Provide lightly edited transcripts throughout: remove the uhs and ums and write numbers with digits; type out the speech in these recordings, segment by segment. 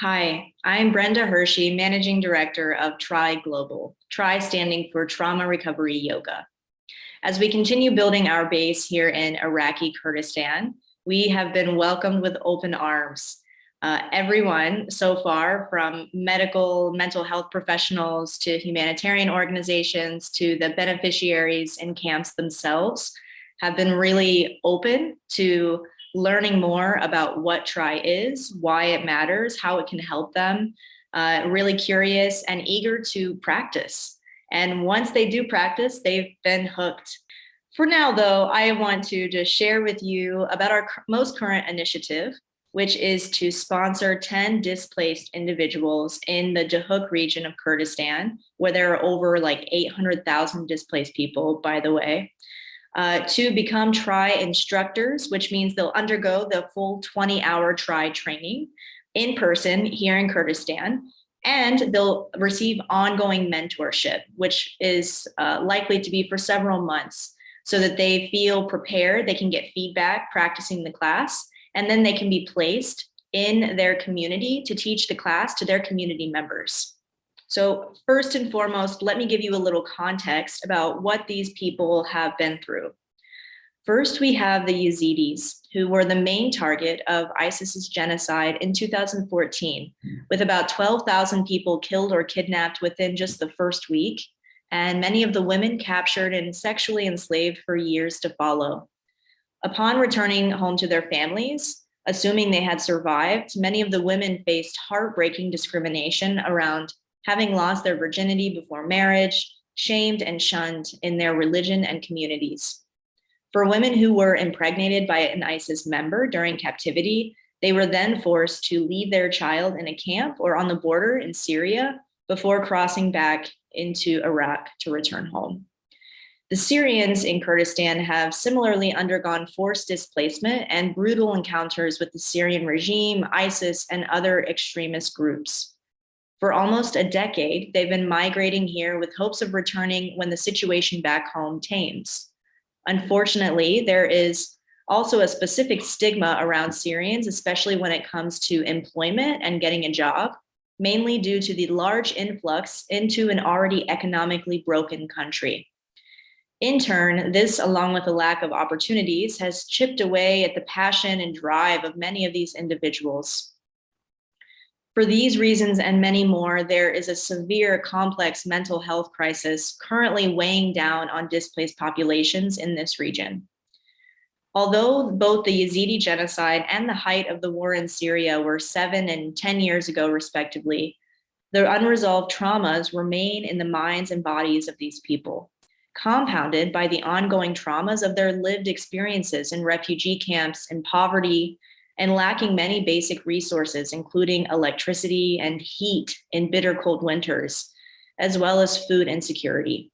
Hi, I'm Brenda Hershey, Managing Director of TRI Global, TRI standing for Trauma Recovery Yoga. As we continue building our base here in Iraqi Kurdistan, we have been welcomed with open arms. Everyone so far, from mental health professionals to humanitarian organizations to the beneficiaries in camps themselves, have been really open to learning more about what TRI is, why it matters, how it can help them, really curious and eager to practice. And once they do practice, they've been hooked. For now, though, I want to just share with you about our most current initiative, which is to sponsor 10 displaced individuals in the Dahuk region of Kurdistan, where there are over like 800,000 displaced people, by the way, to become TRI instructors, which means they'll undergo the full 20-hour TRI training in person here in Kurdistan, and they'll receive ongoing mentorship, which is likely to be for several months, so that they feel prepared, they can get feedback practicing the class, and then they can be placed in their community to teach the class to their community members. So first and foremost, let me give you a little context about what these people have been through. First, we have the Yazidis, who were the main target of ISIS's genocide in 2014, with about 12,000 people killed or kidnapped within just the first week, and many of the women captured and sexually enslaved for years to follow. Upon returning home to their families, assuming they had survived, many of the women faced heartbreaking discrimination around having lost their virginity before marriage, shamed and shunned in their religion and communities. For women who were impregnated by an ISIS member during captivity, they were then forced to leave their child in a camp or on the border in Syria before crossing back into Iraq to return home. The Syrians in Kurdistan have similarly undergone forced displacement and brutal encounters with the Syrian regime, ISIS, and other extremist groups. For almost a decade, they've been migrating here with hopes of returning when the situation back home tames. Unfortunately, there is also a specific stigma around Syrians, especially when it comes to employment and getting a job, mainly due to the large influx into an already economically broken country. In turn, this, along with a lack of opportunities, has chipped away at the passion and drive of many of these individuals. For these reasons and many more, there is a severe, complex mental health crisis currently weighing down on displaced populations in this region. Although both the Yazidi genocide and the height of the war in Syria were 7 and 10 years ago, respectively, the unresolved traumas remain in the minds and bodies of these people, compounded by the ongoing traumas of their lived experiences in refugee camps, in poverty, and lacking many basic resources, including electricity and heat in bitter cold winters, as well as food insecurity.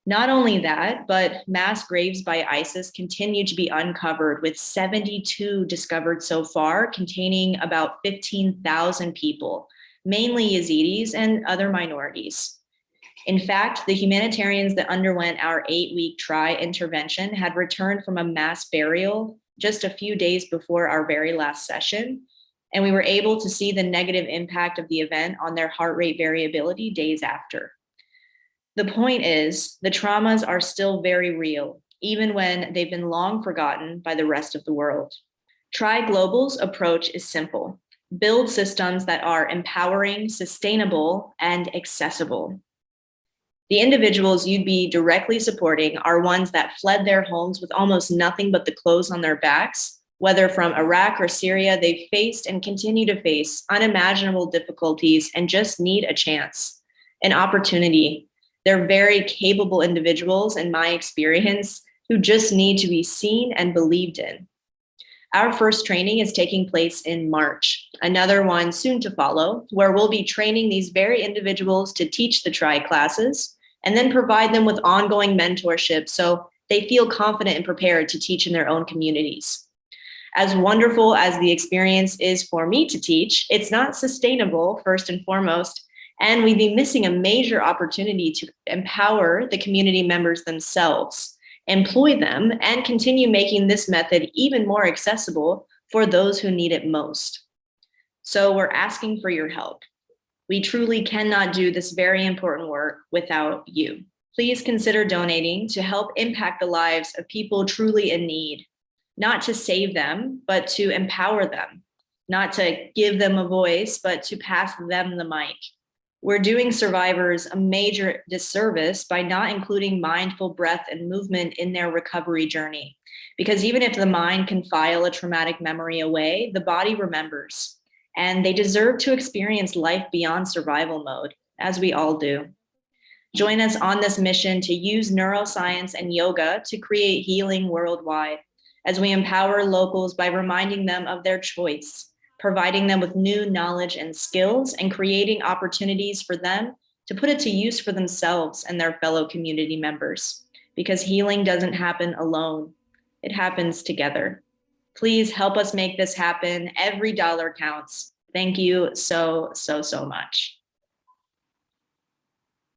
Not only that, but mass graves by ISIS continue to be uncovered, with 72 discovered so far, containing about 15,000 people, mainly Yazidis and other minorities. In fact, the humanitarians that underwent our 8-week TRI intervention had returned from a mass burial just a few days before our very last session, and we were able to see the negative impact of the event on their heart rate variability days after. The point is, the traumas are still very real, even when they've been long forgotten by the rest of the world. TRI Global's approach is simple: build systems that are empowering, sustainable, and accessible. The individuals you'd be directly supporting are ones that fled their homes with almost nothing but the clothes on their backs. Whether from Iraq or Syria, they've faced and continue to face unimaginable difficulties and just need a chance, an opportunity. They're very capable individuals, in my experience, who just need to be seen and believed in. Our first training is taking place in March, another one soon to follow, where we'll be training these very individuals to teach the TRI classes, and then provide them with ongoing mentorship so they feel confident and prepared to teach in their own communities. As wonderful as the experience is for me to teach, it's not sustainable, first and foremost, and we'd be missing a major opportunity to empower the community members themselves, employ them, and continue making this method even more accessible for those who need it most. So we're asking for your help. We truly cannot do this very important work without you. Please consider donating to help impact the lives of people truly in need, not to save them, but to empower them, not to give them a voice, but to pass them the mic. We're doing survivors a major disservice by not including mindful breath and movement in their recovery journey. Because even if the mind can file a traumatic memory away, the body remembers. And they deserve to experience life beyond survival mode, as we all do. Join us on this mission to use neuroscience and yoga to create healing worldwide, as we empower locals by reminding them of their choice, providing them with new knowledge and skills, and creating opportunities for them to put it to use for themselves and their fellow community members. Because healing doesn't happen alone, it happens together. Please help us make this happen. Every dollar counts. Thank you so much.